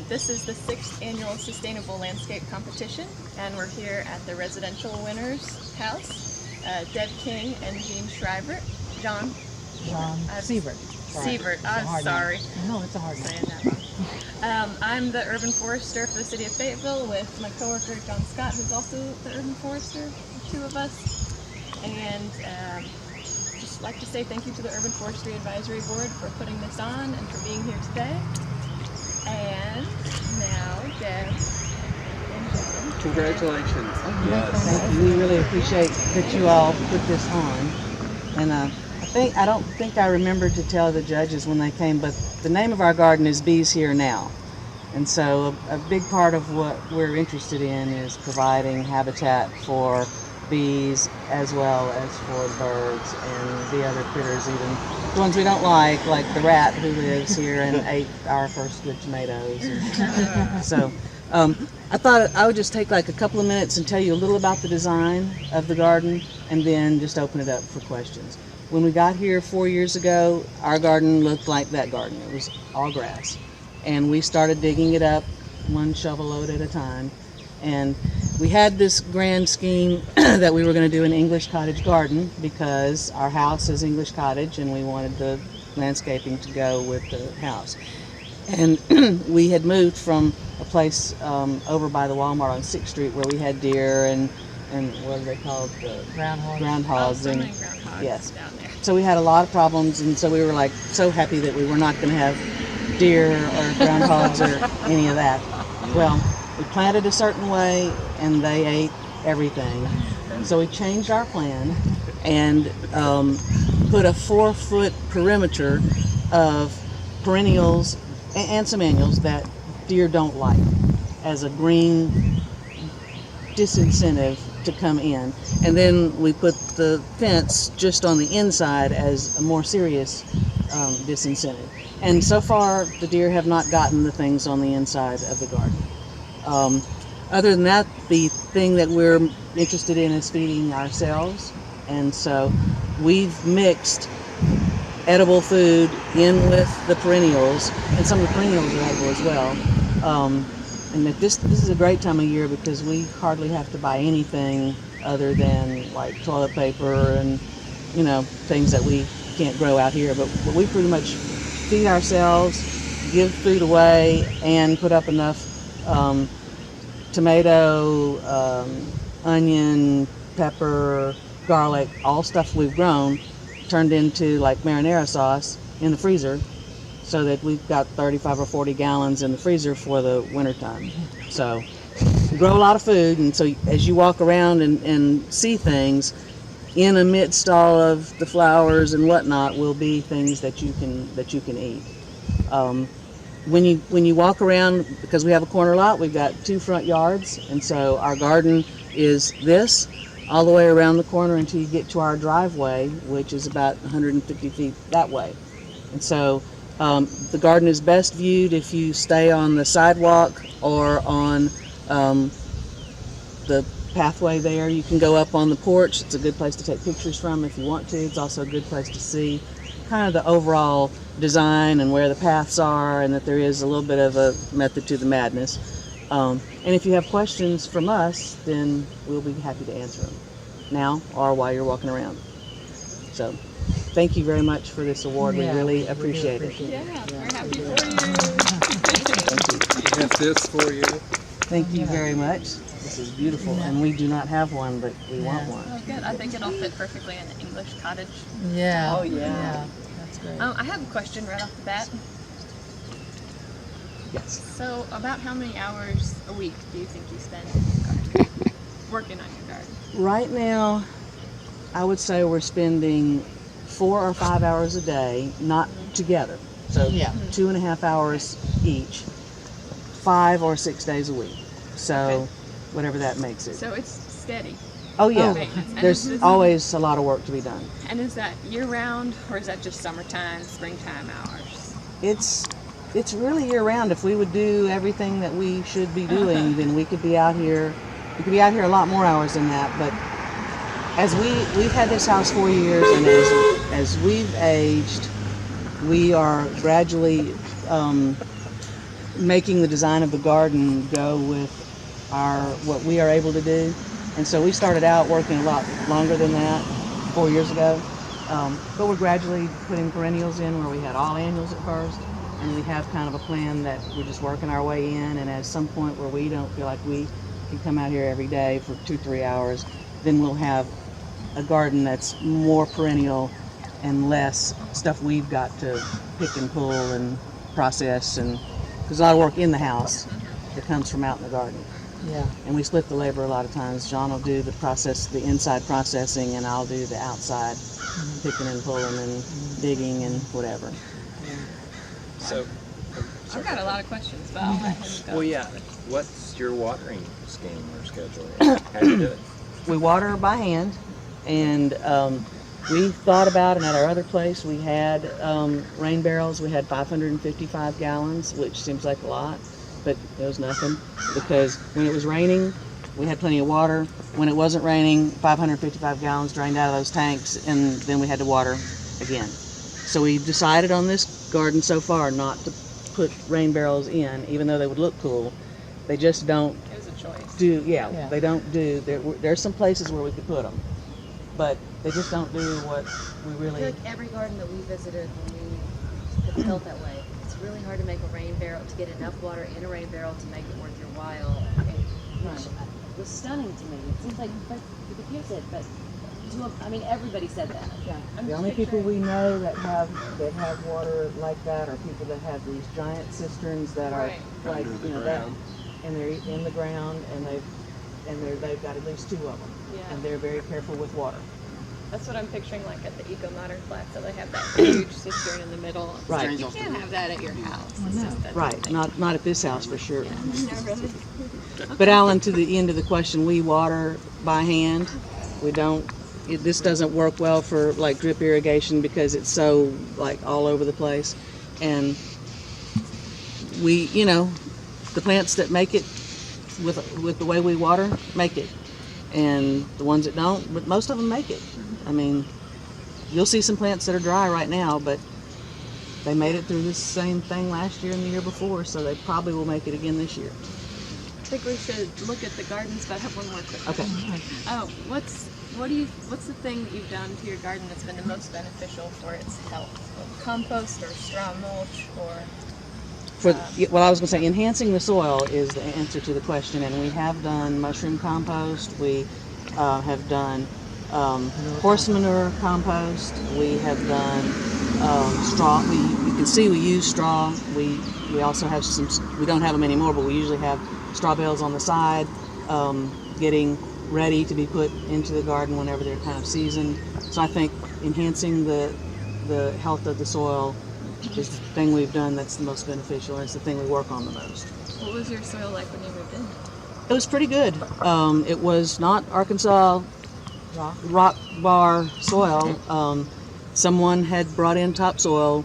This is the 6th annual Sustainable Landscape Competition, and we're here at the Residential Winners House. Deb King and Jean Schreiber. John Siebert. Siebert, I'm sorry. No, it's a hard name. Saying that wrong. I'm the urban forester for the city of Fayetteville with my coworker John Scott, who's also the urban forester, the two of us. And just like to say thank you to the Urban Forestry Advisory Board for putting this on and for being here today. And now Deb and John. Congratulations. Thank you. We really appreciate that you all put this on. And I don't think I remembered to tell the judges when they came, but the name of our garden is Bees Here Now. And so a big part of what we're interested in is providing habitat for bees as well as for birds and the other critters, even the ones we don't like the rat who lives here and ate our first good tomatoes. So I thought I would just take a couple of minutes and tell you a little about the design of the garden and then just open it up for questions. When we got here 4 years ago, our garden looked like that garden. It was all grass. And we started digging it up one shovel load at a time. And we had this grand scheme that we were going to do an English cottage garden because our house is English cottage and we wanted the landscaping to go with the house. And we had moved from a place over by the Walmart on 6th Street where we had deer and what are they called? Groundhogs. So many groundhogs yes. down there. So we had a lot of problems, and so we were so happy that we were not going to have deer or groundhogs or any of that. Well, we planted a certain way and they ate everything. So we changed our plan and put a 4-foot perimeter of perennials and some annuals that deer don't like as a green disincentive to come in. And then we put the fence just on the inside as a more serious disincentive. And so far the deer have not gotten the things on the inside of the garden. Other than that, the thing that we're interested in is feeding ourselves. And so we've mixed edible food in with the perennials, and some of the perennials are edible as well. And that this is a great time of year because we hardly have to buy anything other than toilet paper and things that we can't grow out here. But we pretty much feed ourselves, give food away, and put up enough tomato, onion, pepper, garlic, all stuff we've grown, turned into marinara sauce in the freezer, so that we've got 35 or 40 gallons in the freezer for the wintertime. So we grow a lot of food, and so as you walk around and see things, in amidst all of the flowers and whatnot will be things that you can eat. When you walk around, because we have a corner lot, we've got 2 front yards, and so our garden is this all the way around the corner until you get to our driveway, which is about 150 feet that way. And so the garden is best viewed if you stay on the sidewalk or on the pathway there. You can go up on the porch. It's a good place to take pictures from if you want to. It's also a good place to see kind of the overall design and where the paths are, and that there is a little bit of a method to the madness. And if you have questions from us, then we'll be happy to answer them now or while you're walking around. So thank you very much for this award. We really appreciate it. Yeah, we're happy for you. I have this for you. Thank you very much. This is beautiful, and we do not have one, but we want one. Oh, good. I think it'll fit perfectly in an English cottage. Yeah. Oh, yeah. That's great. I have a question right off the bat. Yes. So, about how many hours a week do you think you spend in your garden, working on your garden? Right now, I would say we're spending 4 or 5 hours a day, not together. So 2.5 hours each, 5 or 6 days a week. So whatever that makes it. So it's steady. Oh yeah, maintenance. there's always a lot of work to be done. And is that year round, or is that just summertime, springtime hours? It's really year round. If we would do everything that we should be doing, then we could be out here. We could be out here a lot more hours than that. But as we've had this house 4 years, and as we've aged, we are gradually making the design of the garden go with what we are able to do. And so we started out working a lot longer than that 4 years ago. But we're gradually putting perennials in where we had all annuals at first. And we have kind of a plan that we're just working our way in. And at some point where we don't feel like we can come out here every day for 2-3 hours, then we'll have a garden that's more perennial and less stuff we've got to pick and pull and process. And there's a lot of work in the house that comes from out in the garden. Yeah. And we split the labor a lot of times. John will do the inside processing, and I'll do the outside picking and pulling and digging and whatever. So, I've got a lot of questions, but I'll let him go. Well, yeah. What's your watering scheme or schedule? How do you do it? We water by hand, and we thought about, and at our other place we had rain barrels. We had 555 gallons, which seems like a lot, but it was nothing, because when it was raining, we had plenty of water. When it wasn't raining, 555 gallons drained out of those tanks, and then we had to water again. So we decided on this garden so far not to put rain barrels in, even though they would look cool. They just don't It was a choice. yeah. They don't do, there's some places where we could put them, but they just don't do what we I really, feel like every garden that we visited when we felt that way. It's really hard to make a rain barrel, to get enough water in a rain barrel to make it worth your while. Which was stunning to me. It seems like, but you said, but everybody said that. the only people we know that have water like that are people that have these giant cisterns that are Right. like, Under the you know, that, ground. and they're in the ground, and they've got at least 2 of them. Yeah. And they're very careful with water. That's what I'm picturing, like at the eco-modern flats, so they have that huge cistern in the middle. It's Right. like, you can't have that at your house. It's just that Right, thing. not at this house for sure. No, really. But Alan, to the end of the question, we water by hand. We don't, this doesn't work well for like drip irrigation because it's so like all over the place. And we, the plants that make it with the way we water, make it. And the ones that don't, but most of them make it. I mean, you'll see some plants that are dry right now, but they made it through this same thing last year and the year before, so they probably will make it again this year. I think we should look at the gardens, but I have one more quick Okay. question. What's the thing that you've done to your garden that's been the most beneficial for its health? Compost or straw mulch or? Well, I was going to say enhancing the soil is the answer to the question, and we have done mushroom compost. We have done horse manure compost. We have done straw. You can see we use straw. We also have some. We don't have them anymore, but we usually have straw bales on the side, getting ready to be put into the garden whenever they're kind of seasoned. So I think enhancing the health of the soil is the thing we've done that's the most beneficial, and it's the thing we work on the most. What was your soil like when you moved in? It was pretty good. It was not Arkansas rock bar soil. Someone had brought in topsoil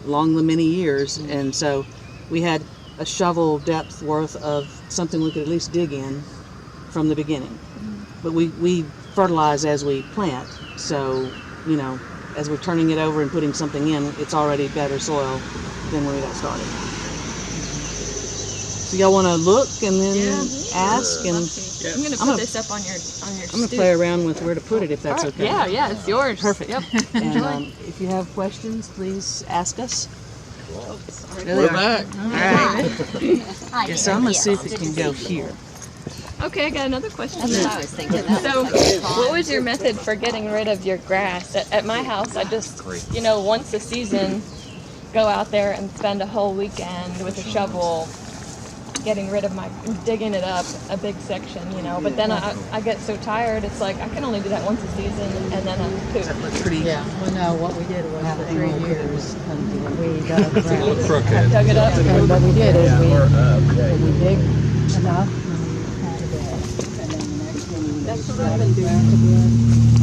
along the many years, and so we had a shovel depth worth of something we could at least dig in from the beginning. But we fertilize as we plant, so as we're turning it over and putting something in, it's already better soil than when we got started. So y'all want to look and then ask, and I'm going to put this up on your I'm going to play around with where to put it if that's okay. Yeah, it's yours. Perfect. Yep. And if you have questions, please ask us. We're back. All right. So I'm going to see if it can go here. Okay, I got another question. That's what I was thinking. So, what was your method for getting rid of your grass? At my house, I just, once a season, go out there and spend a whole weekend with a shovel getting rid of digging it up, a big section, But then I get so tired, it's like, I can only do that once a season, and then I'm poop. That looks pretty. Yeah, well, no, what we did was for 3 years, we A dug little around. crooked. Dug it up. And what we did is We're up. we dig enough, and then we pounded it. And then the next one we That's just what I've dug been it around again.